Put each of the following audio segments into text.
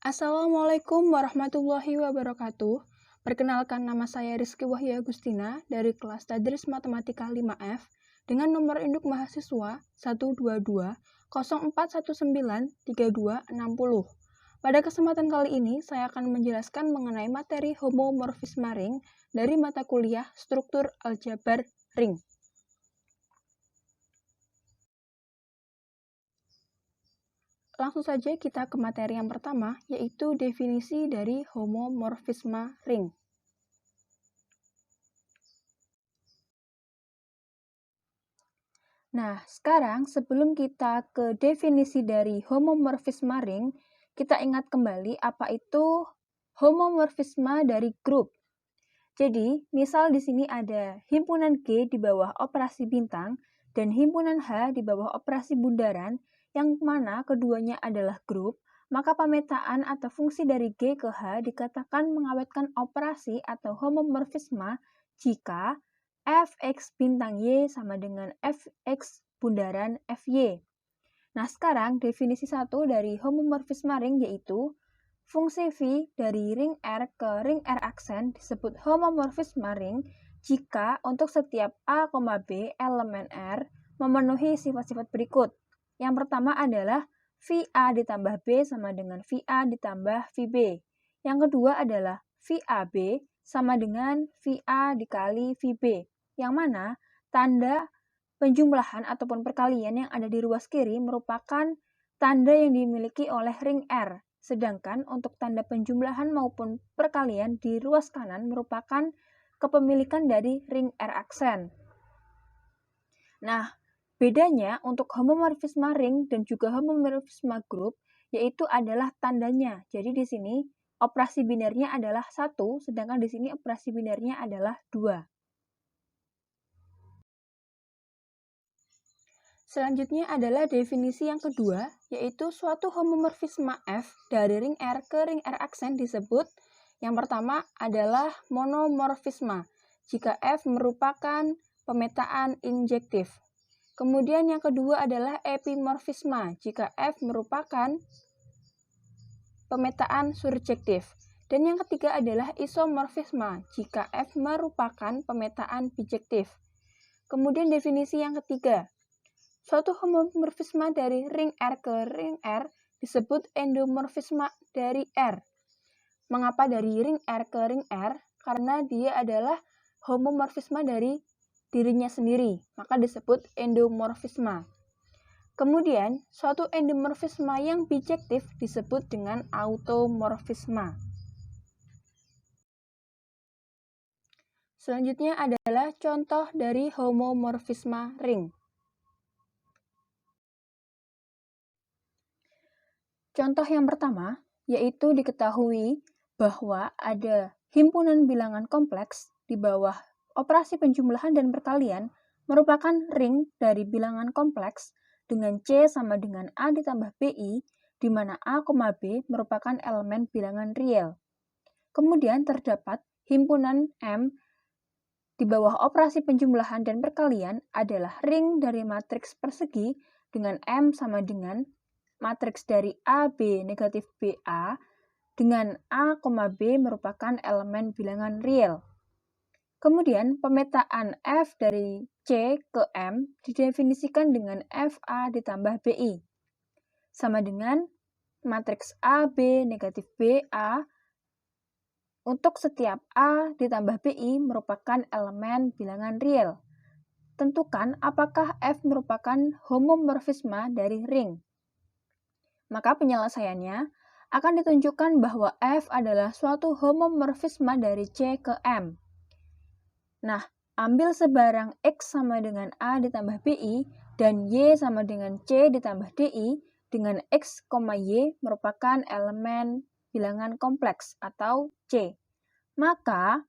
Assalamualaikum warahmatullahi wabarakatuh. Perkenalkan, nama saya Rizky Wahya Agustina dari kelas Tadris Matematika 5F dengan nomor induk mahasiswa 12204193260. Pada kesempatan kali ini, saya akan menjelaskan mengenai materi homomorfisme ring dari mata kuliah Struktur Aljabar Ring. Langsung saja kita ke materi yang pertama, yaitu definisi dari homomorfisme ring. Nah, sekarang sebelum kita ke definisi dari homomorfisme ring, kita ingat kembali apa itu homomorfisme dari grup. Jadi, misal di sini ada himpunan G di bawah operasi bintang dan himpunan H di bawah operasi bundaran, yang mana keduanya adalah grup, maka pemetaan atau fungsi dari G ke H dikatakan mengawetkan operasi atau homomorfisme jika Fx bintang Y sama dengan Fx bundaran Fy. Nah, sekarang definisi satu dari homomorfisme ring yaitu fungsi V dari ring R ke ring R aksen disebut homomorfisme ring jika untuk setiap A, B elemen R memenuhi sifat-sifat berikut. Yang pertama adalah VA ditambah B sama dengan VA ditambah VB. Yang kedua adalah VAB sama dengan VA dikali VB. Yang mana tanda penjumlahan ataupun perkalian yang ada di ruas kiri merupakan tanda yang dimiliki oleh ring R. Sedangkan untuk tanda penjumlahan maupun perkalian di ruas kanan merupakan kepemilikan dari ring R aksen. Nah, bedanya untuk homomorfisme ring dan juga homomorfisme grup yaitu adalah tandanya. Jadi di sini operasi binernya adalah 1, sedangkan di sini operasi binernya adalah 2. Selanjutnya adalah definisi yang kedua, yaitu suatu homomorfisme F dari ring R ke ring R aksen disebut yang pertama adalah monomorfisme, jika F merupakan pemetaan injektif. Kemudian yang kedua adalah epimorfisme, jika F merupakan pemetaan surjektif. Dan yang ketiga adalah isomorfisme, jika F merupakan pemetaan bijektif. Kemudian definisi yang ketiga, suatu homomorfisme dari ring R ke ring R disebut endomorfisme dari R. Mengapa dari ring R ke ring R? Karena dia adalah homomorfisme dari dirinya sendiri, maka disebut endomorfisme. Kemudian, suatu endomorfisme yang bijektif disebut dengan automorfisme. Selanjutnya adalah contoh dari homomorfisme ring. Contoh yang pertama, yaitu diketahui bahwa ada himpunan bilangan kompleks di bawah operasi penjumlahan dan perkalian merupakan ring dari bilangan kompleks dengan C sama dengan A ditambah BI, di mana A, B merupakan elemen bilangan real. Kemudian terdapat himpunan M di bawah operasi penjumlahan dan perkalian adalah ring dari matriks persegi dengan M sama dengan matriks dari A, B, negatif BA dengan A, B merupakan elemen bilangan real. Kemudian pemetaan F dari C ke M didefinisikan dengan FA ditambah BI. Sama dengan matriks A, B, negatif BA untuk setiap A ditambah BI merupakan elemen bilangan real. Tentukan apakah F merupakan homomorfisme dari ring. Maka penyelesaiannya akan ditunjukkan bahwa F adalah suatu homomorfisme dari C ke M. Nah, ambil sebarang X sama dengan A ditambah BI dan Y sama dengan C ditambah DI dengan X, Y merupakan elemen bilangan kompleks atau C. Maka,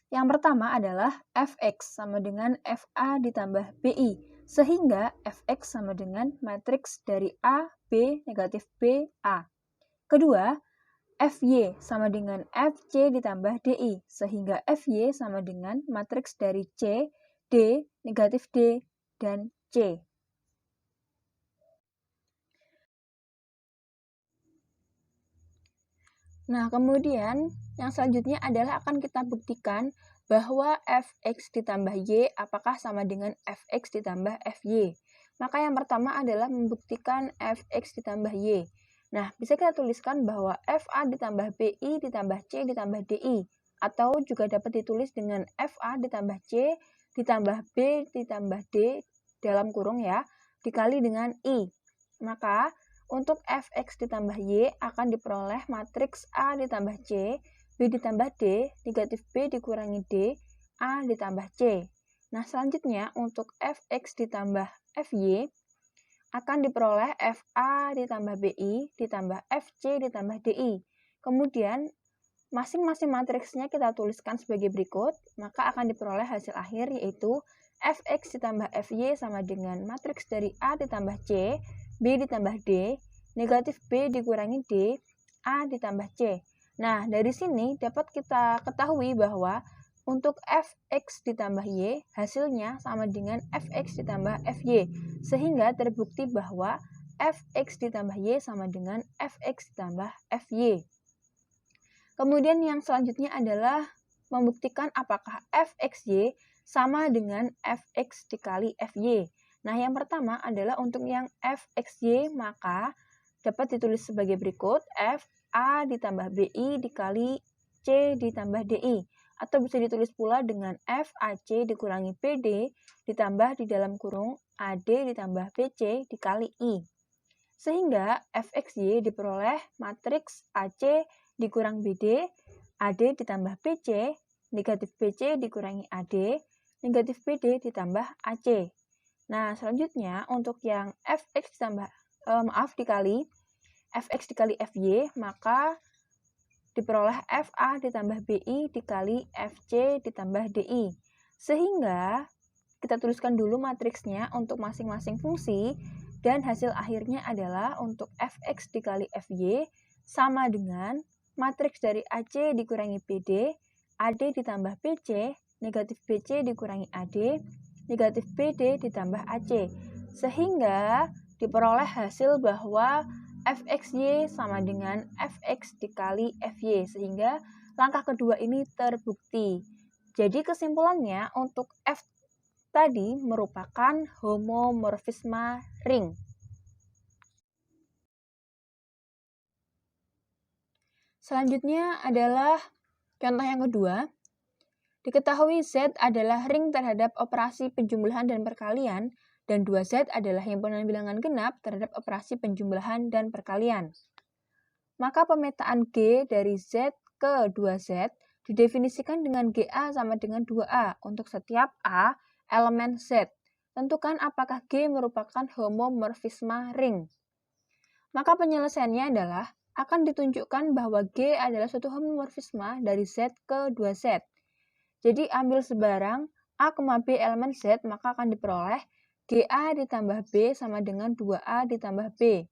yang pertama adalah Fx sama dengan Fa ditambah BI, sehingga Fx sama dengan matriks dari A, B, negatif B, A. Kedua, Fy sama dengan Fc ditambah Di, sehingga Fy sama dengan matriks dari C, D, negatif D, dan C. Nah, kemudian yang selanjutnya adalah akan kita buktikan bahwa fx ditambah y apakah sama dengan fx ditambah fy. Maka yang pertama adalah membuktikan fx ditambah y. Nah, bisa kita tuliskan bahwa fa ditambah bi ditambah c ditambah di. Atau juga dapat ditulis dengan fa ditambah c ditambah b ditambah d dalam kurung ya, dikali dengan i. Maka untuk fx ditambah y akan diperoleh matriks A ditambah C, B ditambah D, negatif B dikurangi D, A ditambah C. Nah, selanjutnya untuk fx ditambah fy akan diperoleh fa ditambah bi ditambah fc ditambah di. Kemudian, masing-masing matriksnya kita tuliskan sebagai berikut, maka akan diperoleh hasil akhir yaitu fx ditambah fy sama dengan matriks dari A ditambah C, B ditambah D, negatif B dikurangi D, A ditambah C. Nah, dari sini dapat kita ketahui bahwa untuk fx ditambah y, hasilnya sama dengan fx ditambah fy, sehingga terbukti bahwa fx ditambah y sama dengan fx ditambah fy. Kemudian yang selanjutnya adalah membuktikan apakah fxy sama dengan fx dikali fy. Nah, yang pertama adalah untuk yang fxy, maka dapat ditulis sebagai berikut, fa ditambah bi dikali c ditambah di. Atau bisa ditulis pula dengan fac dikurangi pd ditambah di dalam kurung ad ditambah bc dikali i. Sehingga fxy diperoleh matriks ac dikurang bd, ad ditambah bc, negatif bc dikurangi ad, negatif bd ditambah ac. Nah, selanjutnya untuk yang dikali fx dikali fy, maka diperoleh fa ditambah bi dikali fc ditambah di. Sehingga kita tuliskan dulu matriksnya untuk masing-masing fungsi, dan hasil akhirnya adalah untuk fx dikali fy sama dengan matriks dari ac dikurangi pd, ad ditambah bc, negatif bc dikurangi ad, negatif bd ditambah ac. Sehingga diperoleh hasil bahwa fxy sama dengan fx dikali fy, sehingga langkah kedua ini terbukti. Jadi kesimpulannya untuk f tadi merupakan homomorfisme ring. Selanjutnya adalah contoh yang kedua. Diketahui Z adalah ring terhadap operasi penjumlahan dan perkalian, dan 2Z adalah himpunan bilangan genap terhadap operasi penjumlahan dan perkalian. Maka pemetaan G dari Z ke 2Z didefinisikan dengan GA sama dengan 2A untuk setiap A elemen Z. Tentukan apakah G merupakan homomorfisme ring. Maka penyelesaiannya adalah akan ditunjukkan bahwa G adalah suatu homomorfisme dari Z ke 2Z. Jadi ambil sebarang A, B elemen Z, maka akan diperoleh GA ditambah B sama dengan 2A ditambah B.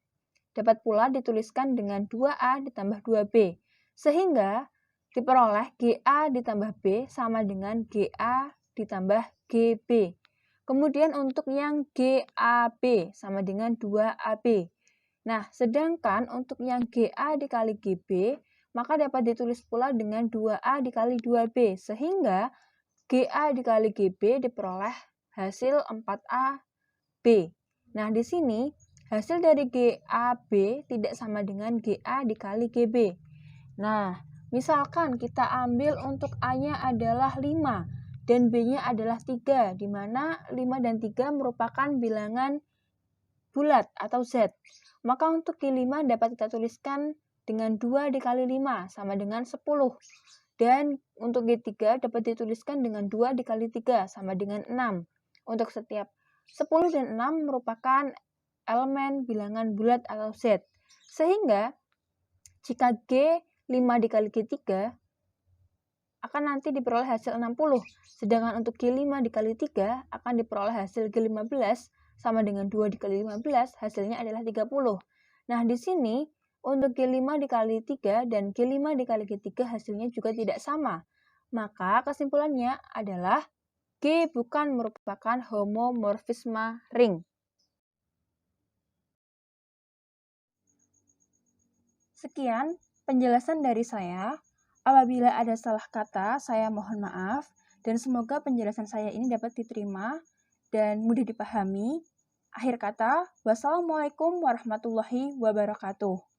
Dapat pula dituliskan dengan 2A ditambah 2B. Sehingga diperoleh GA ditambah B sama dengan GA ditambah GB. Kemudian untuk yang GAB sama dengan 2AB. Nah, sedangkan untuk yang GA dikali GB, maka dapat ditulis pula dengan 2A dikali 2B, sehingga GA dikali GB diperoleh hasil 4AB. Nah, di sini hasil dari GAB tidak sama dengan GA dikali GB. Nah, misalkan kita ambil untuk A-nya adalah 5 dan B-nya adalah 3, di mana 5 dan 3 merupakan bilangan bulat atau Z. Maka untuk G5 dapat kita tuliskan dengan 2 dikali 5 sama dengan 10. Dan untuk G3 dapat dituliskan dengan 2 dikali 3 sama dengan 6. Untuk setiap 10 dan 6 merupakan elemen bilangan bulat atau Z. Sehingga jika G 5 dikali G3 akan nanti diperoleh hasil 60. Sedangkan untuk G5 dikali 3 akan diperoleh hasil G15 sama dengan 2 dikali 15, hasilnya adalah 30. Nah, di sini untuk G5 dikali 3 dan G5 dikali G3 hasilnya juga tidak sama. Maka kesimpulannya adalah G bukan merupakan homomorfisme ring. Sekian penjelasan dari saya. Apabila ada salah kata, saya mohon maaf dan semoga penjelasan saya ini dapat diterima dan mudah dipahami. Akhir kata, wassalamualaikum warahmatullahi wabarakatuh.